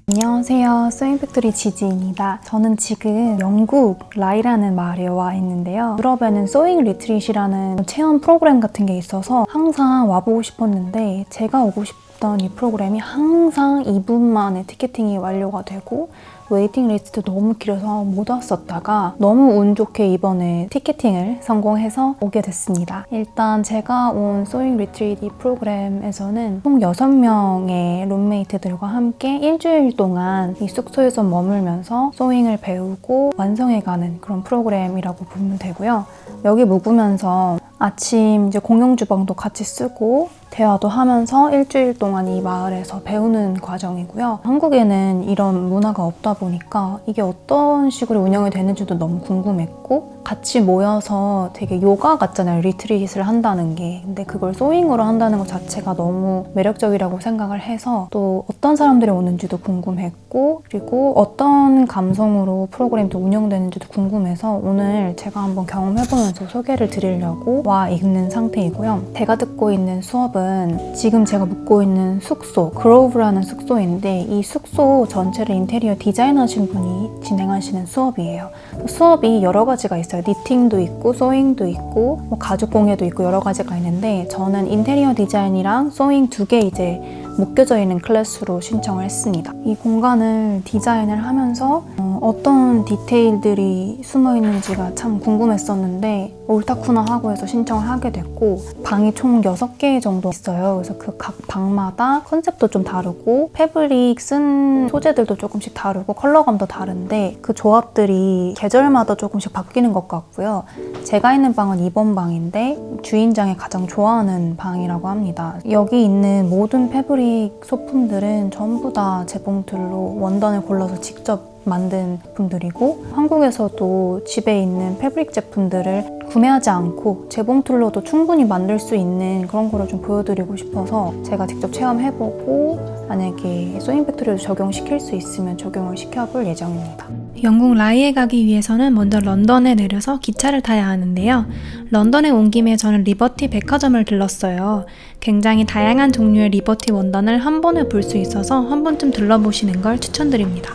안녕하세요. 소잉팩토리 지지입니다. 저는 지금 영국 라이라는 마을에 와 있는데요. 유럽에는 소잉 리트릿이라는 체험 프로그램 같은 게 있어서 항상 와보고 싶었는데 제가 오고 싶던 이 프로그램이 항상 2분 만에 티켓팅이 완료가 되고 웨이팅 리스트 너무 길어서 못 왔었다가 너무 운 좋게 이번에 티켓팅을 성공해서 오게 됐습니다. 일단 제가 온 소잉 리트리트 프로그램에서는 총 6명의 룸메이트들과 함께 일주일 동안 이 숙소에서 머물면서 소잉을 배우고 완성해가는 그런 프로그램이라고 보면 되고요. 여기 묵으면서 아침 이제 공용 주방도 같이 쓰고 대화도 하면서 일주일 동안 이 마을에서 배우는 과정이고요. 한국에는 이런 문화가 없다 보니까 이게 어떤 식으로 운영이 되는지도 너무 궁금했고 같이 모여서 되게 요가 같잖아요. 리트릿을 한다는 게. 근데 그걸 소잉으로 한다는 것 자체가 너무 매력적이라고 생각을 해서 또 어떤 사람들이 오는지도 궁금했고 그리고 어떤 감성으로 프로그램이 또 운영되는지도 궁금해서 오늘 제가 한번 경험해보면서 소개를 드리려고 와 있는 상태이고요. 제가 듣고 있는 수업은 지금 제가 묵고 있는 숙소, 그로브라는 숙소인데 이 숙소 전체를 인테리어 디자인하신 분이 진행하시는 수업이에요. 수업이 여러 가지가 있어요. 니팅도 있고 소잉도 있고 뭐 가죽 공예도 있고 여러 가지가 있는데 저는 인테리어 디자인이랑 소잉 두 개 이제 묶여져 있는 클래스로 신청을 했습니다. 이 공간을 디자인을 하면서 어떤 디테일들이 숨어 있는지가 참 궁금했었는데 옳다쿠나 하고 해서 신청을 하게 됐고 방이 총 6개 정도 있어요. 그래서 그 각 방마다 컨셉도 좀 다르고 패브릭 쓴 소재들도 조금씩 다르고 컬러감도 다른데 그 조합들이 계절마다 조금씩 바뀌는 것 같고요. 제가 있는 방은 2번 방인데 주인장이 가장 좋아하는 방이라고 합니다. 여기 있는 모든 패브릭 소품들은 전부 다 재봉틀로 원단을 골라서 직접 만든 제품들이고 한국에서도 집에 있는 패브릭 제품들을 구매하지 않고 재봉틀로도 충분히 만들 수 있는 그런 거를 좀 보여드리고 싶어서 제가 직접 체험해보고 만약에 소잉팩토리에도 적용시킬 수 있으면 적용을 시켜볼 예정입니다. 영국 라이에 가기 위해서는 먼저 런던에 내려서 기차를 타야 하는데요. 런던에 온 김에 저는 리버티 백화점을 들렀어요. 굉장히 다양한 종류의 리버티 원단을 한 번에 볼 수 있어서 한 번쯤 들러보시는 걸 추천드립니다.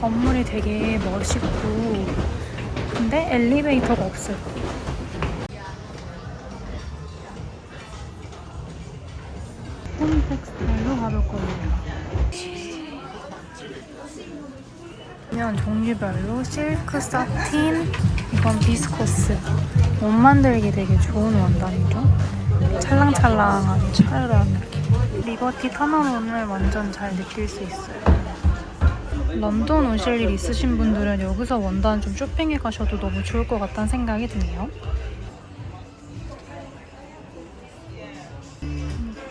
건물이 되게 멋있고 근데 엘리베이터가 없어요. 홈팩 스타일로 가볼 거예요. 면 종류별로 실크, 사틴, 이건 비스코스. 옷 만들기 되게 좋은 원단이죠. 찰랑찰랑하게 차르르한 느낌. 리버티 턴온을 완전 잘 느낄 수 있어요. 런던 오실 일 있으신 분들은 여기서 원단 좀 쇼핑해 가셔도 너무 좋을 것 같다는 생각이 드네요.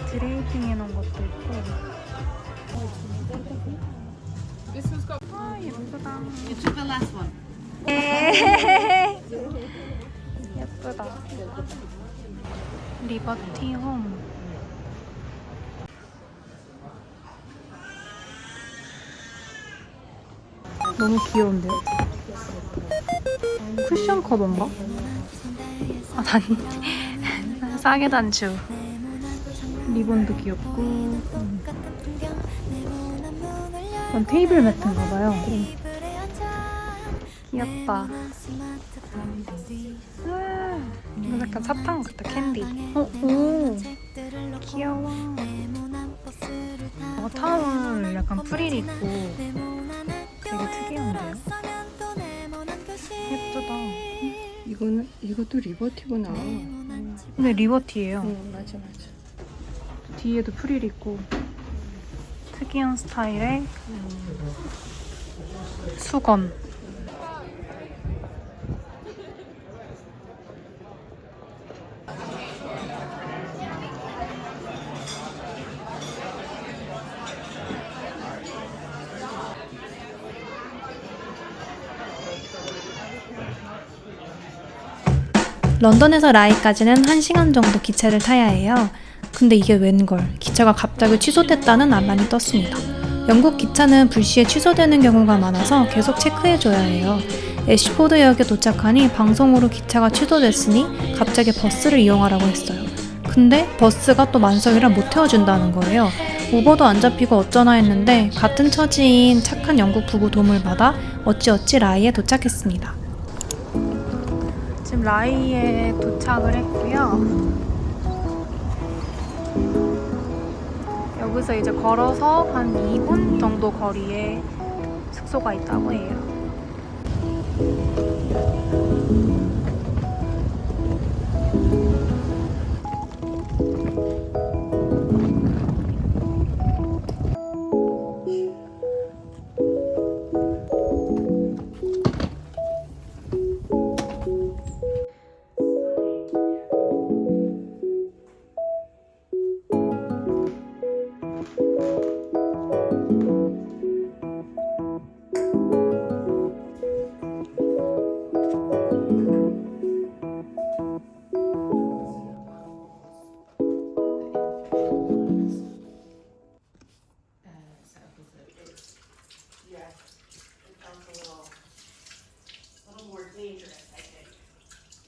드레이핑 해놓은 것도 있고. 아 예쁘다. 예쁘다. 리버티 홈. 너무 귀여운데요? 쿠션 커버인가? 아, 싸게 단추. 리본도 귀엽고. 이건 테이블 매트인가봐요. 귀엽다. 이거 약간 사탕 같다, 캔디. 오, 귀여워. 타올 약간 프릴 있고 되게 특이한데요? 예쁘다. 이것도 리버티구나. 근데 리버티예요. 맞아. 뒤에도 프릴 있고 특이한 스타일의 수건. 런던에서 라이까지는 1시간 정도 기차를 타야 해요. 근데 이게 웬걸, 기차가 갑자기 취소됐다는 알람이 떴습니다. 영국 기차는 불시에 취소되는 경우가 많아서 계속 체크해줘야 해요. 애쉬포드역에 도착하니 방송으로 기차가 취소됐으니 갑자기 버스를 이용하라고 했어요. 근데 버스가 또 만석이라 못 태워준다는 거예요. 우버도 안 잡히고 어쩌나 했는데 같은 처지인 착한 영국 부부 도움을 받아 어찌어찌 라이에 도착했습니다. 지금 라이에 도착을 했고요. 여기서 이제 걸어서 한 2분 정도 거리에 숙소가 있다고 해요.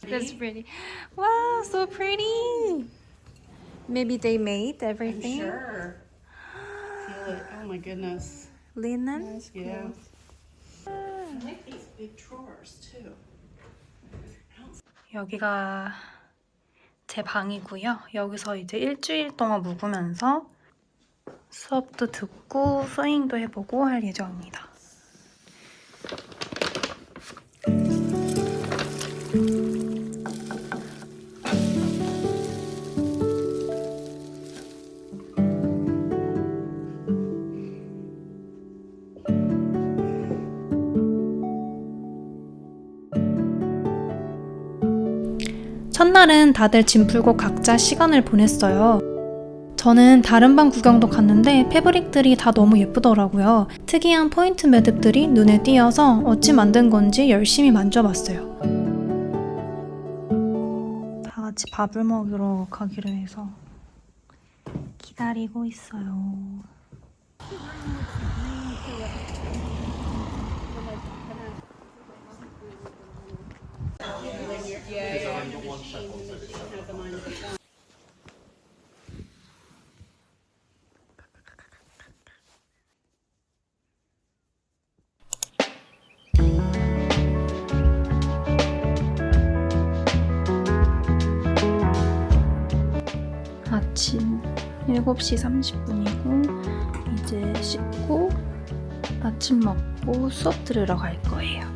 That's pretty. Wow, so pretty. Maybe they made everything. Sure. Feel it. Oh my goodness. Linen. Yeah. I like these big drawers too. 여기가 제 방이고요. 여기서 이제 일주일 동안 묵으면서 수업도 듣고 소잉도 해보고 할 예정입니다. 첫날은 다들 짐 풀고 각자 시간을 보냈어요. 저는 다른 방 구경도 갔는데 패브릭들이 다 너무 예쁘더라고요. 특이한 포인트 매듭들이 눈에 띄어서 어찌 만든 건지 열심히 만져봤어요. 다 같이 밥을 먹으러 가기로 해서 기다리고 있어요. 아침 7시 30분이고 이제 씻고 아침 먹고 수업 들으러 갈 거예요.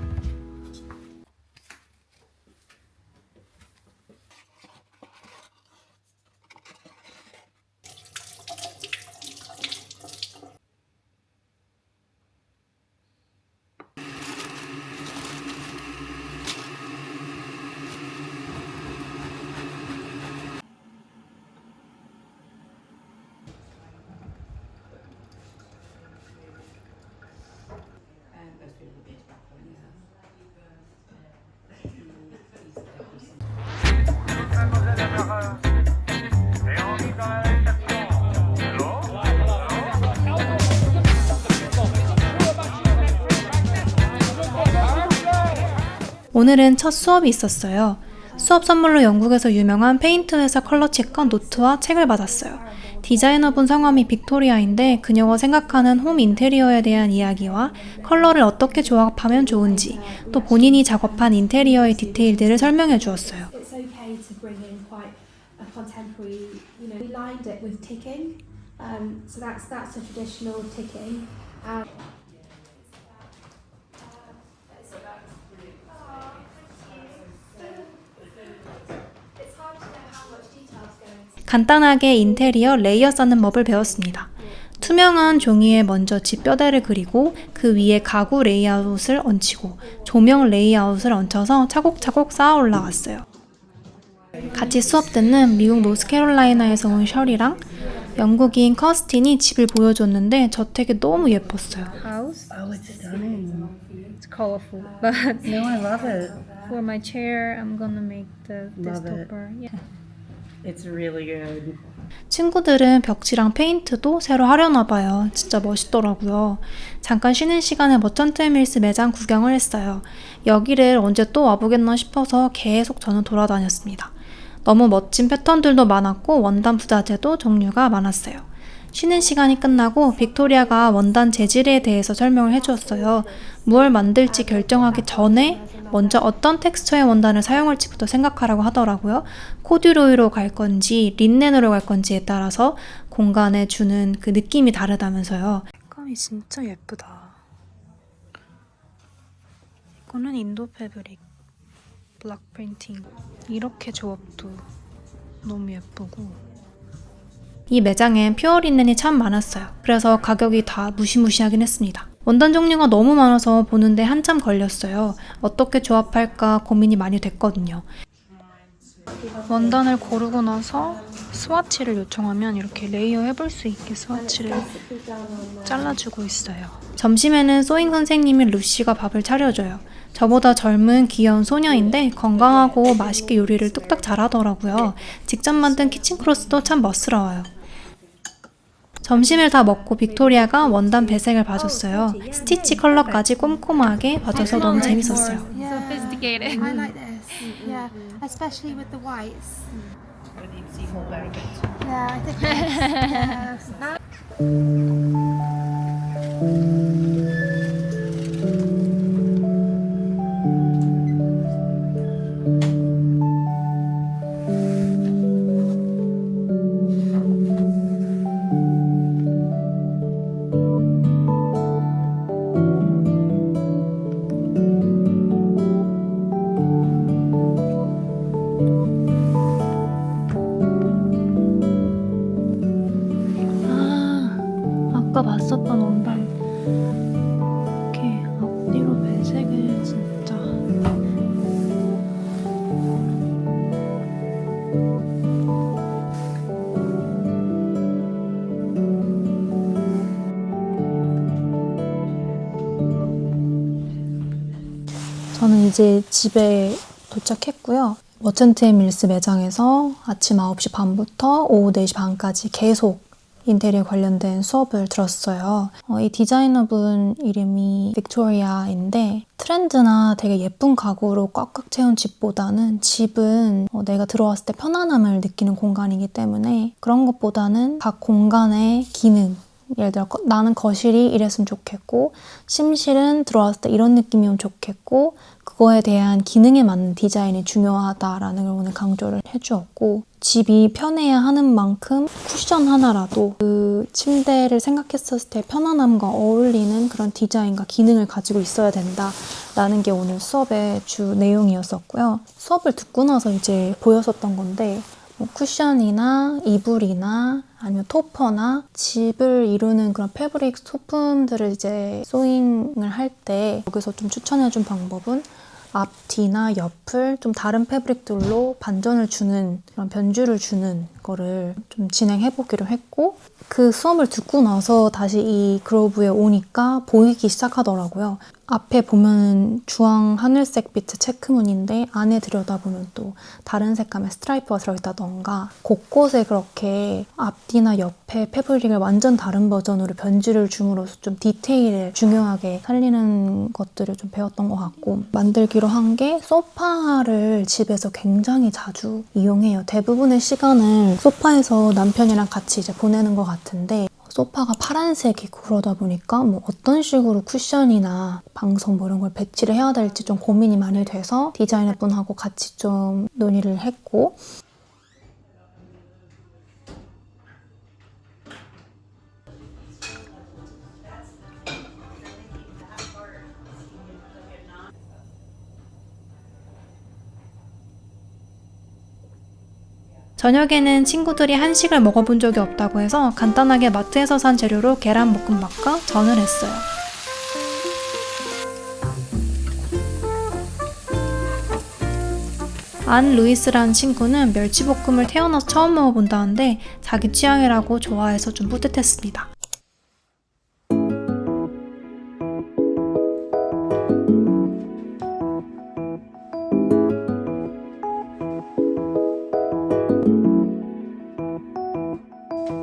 오늘은 첫 수업이 있었어요. 수업 선물로 영국에서 유명한 페인트 회사 컬러치과 노트와 책을 받았어요. 디자이너분 성함이 빅토리아인데 그녀가 생각하는 홈 인테리어에 대한 이야기와 컬러를 어떻게 조합하면 좋은지, 또 본인이 작업한 인테리어의 디테일들을 설명해 주었어요. It's okay to bring in quite a contemporary, we lined it with ticking, so that's a traditional ticking. 간단하게 인테리어 레이어 쌓는 법을 배웠습니다. 투명한 종이에 먼저 집 뼈대를 그리고 그 위에 가구 레이아웃을 얹히고 조명 레이아웃을 얹혀서 차곡차곡 쌓아 올라갔어요. 같이 수업 듣는 미국 노스캐롤라이나에서 온 셜이랑 영국인 커스틴이 집을 보여줬는데 저택이 너무 예뻤어요. House. Oh, it's stunning. It's colorful, but No, I love it. for my chair, I'm gonna make this Love it. topper. Yeah. It's really good. 친구들은 벽지랑 페인트도 새로 하려나 봐요. 진짜 멋있더라고요. 잠깐 쉬는 시간에 머천트 밀스 매장 구경을 했어요. 여기를 언제 또 와보겠나 싶어서 계속 저는 돌아다녔습니다. 너무 멋진 패턴들도 많았고 원단 부자재도 종류가 많았어요. 쉬는 시간이 끝나고 빅토리아가 원단 재질에 대해서 설명을 해주었어요. 무얼 만들지 결정하기 전에 먼저 어떤 텍스처의 원단을 사용할지부터 생각하라고 하더라고요. 코듀로이로 갈 건지 린넨으로 갈 건지에 따라서 공간에 주는 그 느낌이 다르다면서요. 색감이 진짜 예쁘다. 이거는 인도 패브릭 블락 프린팅. 이렇게 조합도 너무 예쁘고 이 매장엔 퓨어 린넨이 참 많았어요. 그래서 가격이 다 무시무시하긴 했습니다. 원단 종류가 너무 많아서 보는데 한참 걸렸어요. 어떻게 조합할까 고민이 많이 됐거든요. 원단을 고르고 나서 스와치를 요청하면 이렇게 레이어 해볼 수 있게 스와치를 잘라주고 있어요. 점심에는 소잉 선생님인 루시가 밥을 차려줘요. 저보다 젊은 귀여운 소녀인데 건강하고 맛있게 요리를 뚝딱 잘하더라고요. 직접 만든 키친 크로스도 참 멋스러워요. 점심을 다 먹고 빅토리아가 원단 배색을 봐줬어요. 스티치 컬러까지 꼼꼼하게 봐줘서 너무 재밌었어요. Sophisticated. I like this. Yeah, especially with the whites. Yeah, I think yes. Yeah. 아까 봤었던 원단 이렇게 앞뒤로 배색을 진짜 저는 이제 집에 도착했고요. 머천트 앤 밀스 매장에서 아침 9시 반부터 오후 4시 반까지 계속 인테리어 관련된 수업을 들었어요. 이 디자이너분 이름이 빅토리아인데 트렌드나 되게 예쁜 가구로 꽉꽉 채운 집보다는 집은 내가 들어왔을 때 편안함을 느끼는 공간이기 때문에 그런 것보다는 각 공간의 기능, 예를 들어 나는 거실이 이랬으면 좋겠고 침실은 들어왔을 때 이런 느낌이면 좋겠고 그거에 대한 기능에 맞는 디자인이 중요하다라는 걸 오늘 강조를 해주었고 집이 편해야 하는 만큼 쿠션 하나라도 그 침대를 생각했었을 때 편안함과 어울리는 그런 디자인과 기능을 가지고 있어야 된다라는 게 오늘 수업의 주 내용이었었고요. 수업을 듣고 나서 이제 보였었던 건데 뭐 쿠션이나 이불이나 아니면 토퍼나 집을 이루는 그런 패브릭 소품들을 이제 소잉을 할 때 여기서 좀 추천해준 방법은 앞뒤나 옆을 좀 다른 패브릭들로 반전을 주는 그런 변주를 주는 거를 좀 진행해보기로 했고 그 수업을 듣고 나서 다시 이 그로브에 오니까 보이기 시작하더라고요. 앞에 보면 주황 하늘색 비트 체크무늬인데 안에 들여다보면 또 다른 색감의 스트라이프가 들어있다던가 곳곳에 그렇게 앞뒤나 옆에 패브릭을 완전 다른 버전으로 변주를 줌으로써 좀 디테일을 중요하게 살리는 것들을 좀 배웠던 것 같고 만들기로 한 게 소파를 집에서 굉장히 자주 이용해요. 대부분의 시간을 소파에서 남편이랑 같이 이제 보내는 것 같은데 소파가 파란색이고 그러다 보니까 뭐 어떤 식으로 쿠션이나 방석 뭐 이런 걸 배치를 해야 될지 좀 고민이 많이 돼서 디자이너 분하고 같이 좀 논의를 했고 저녁에는 친구들이 한식을 먹어본 적이 없다고 해서 간단하게 마트에서 산 재료로 계란볶음밥과 전을 했어요. 안 루이스라는 친구는 멸치볶음을 태어나서 처음 먹어본다는데 자기 취향이라고 좋아해서 좀 뿌듯했습니다. And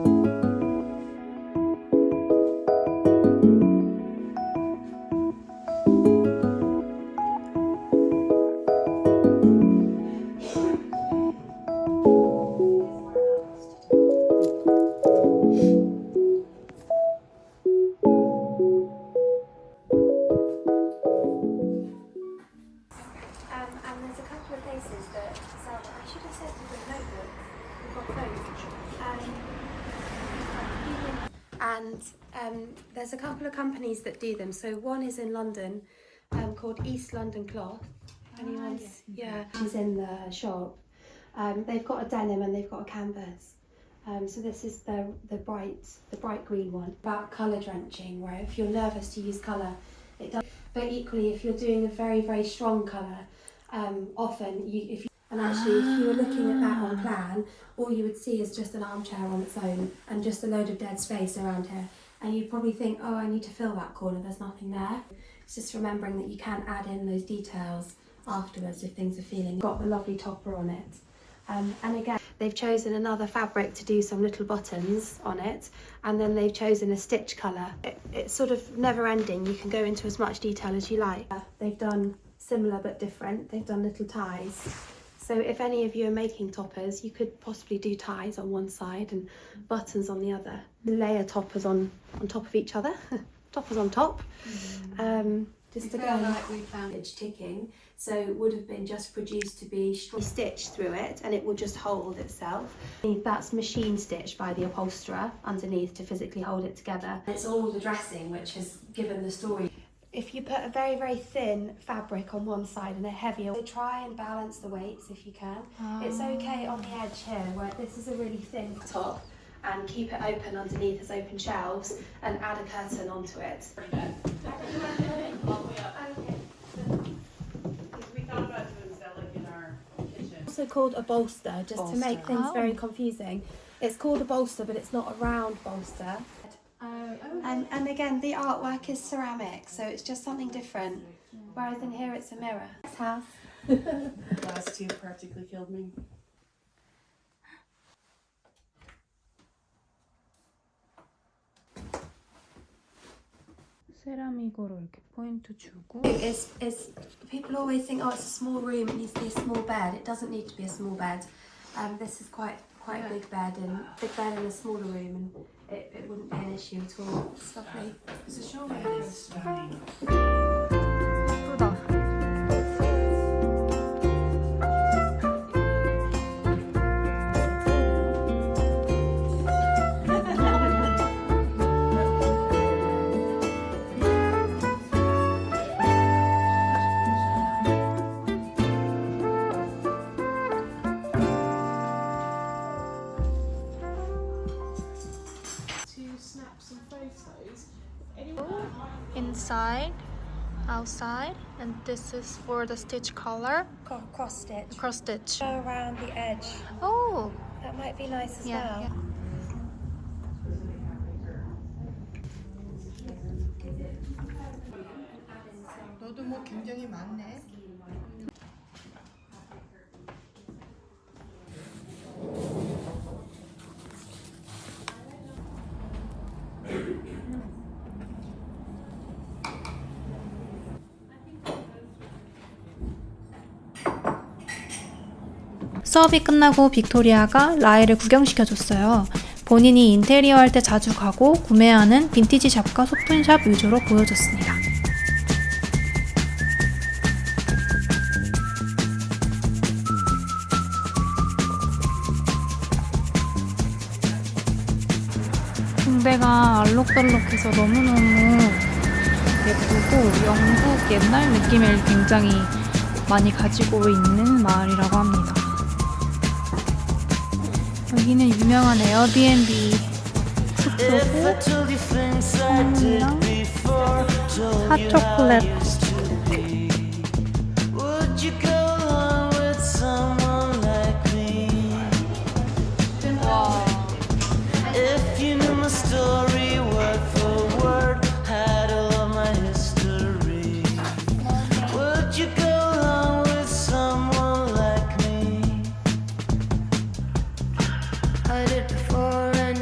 there's a couple of places that sell them. I should have said with a notebook. We've got both. And there's a couple of companies that do them. So one is in London called East London Cloth. Anyone's, yeah, she's in the shop. They've got a denim and they've got a canvas. So this is the bright green one. About colour drenching, where if you're nervous to use colour, it does. But equally, if you're doing a very, very strong colour, often if you were looking at that on plan, all you would see is just an armchair on its own and just a load of dead space around here. And you'd probably think, oh, I need to fill that corner, there's nothing there. It's just remembering that you can add in those details afterwards if things are feeling. Got the lovely topper on it. And again, they've chosen another fabric to do some little buttons on it, and then they've chosen a stitch colour. It's sort of never ending, you can go into as much detail as you like. They've done similar but different, they've done little ties. So if any of you are making toppers, you could possibly do ties on one side and buttons on the other. Layer toppers on top of each other, toppers on top. Just again, like we found it ticking, so it would have been just produced to be stitched through it, and it will just hold itself. That's machine stitched by the upholsterer underneath to physically hold it together. It's all the dressing which has given the story. If you put a very, very thin fabric on one side and a heavier, so try and balance the weights if you can. It's okay on the edge here, where this is a really thin top, and keep it open underneath as open shelves and add a curtain onto it. Also called a bolster, just to make things very confusing. It's called a bolster, but it's not a round bolster. And again, the artwork is ceramic, so it's just something different. Whereas in here, it's a mirror. This house. Last two practically killed me. 세라믹으로 이렇게 포인트 주고. It's people always think, oh, it's a small room, it needs to be a small bed. It doesn't need to be a small bed. This is quite a big bed in a smaller room, and it wouldn't be an issue at all. It's lovely. It's a show house. 예쁘다. Inside, outside, and this is for the stitch color. Cross stitch. Cross stitch. Go around the edge. Oh, That might be nice as yeah, well. yeah. 너도 뭐 굉장히 많네. 수업이 끝나고 빅토리아가 라이를 구경시켜줬어요. 본인이 인테리어 할 때 자주 가고 구매하는 빈티지 샵과 소품샵 위주로 보여줬습니다. 공대가 알록달록해서 너무너무 예쁘고 영국 옛날 느낌을 굉장히 많이 가지고 있는 마을이라고 합니다. 여기는 유명한 에어비앤비 숙소고 콩이랑 핫초콜릿 I did before and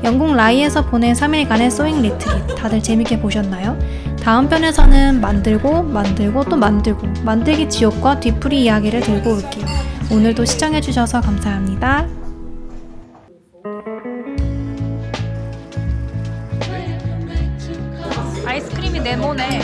영국 라이에서 보낸 3일간의 소잉 리트릿 다들 재밌게 보셨나요? 다음 편에서는 만들고 또 만들기 지옥과 뒤풀이 이야기를 들고 올게요. 오늘도 시청해주셔서 감사합니다. 아이스크림이 네모네.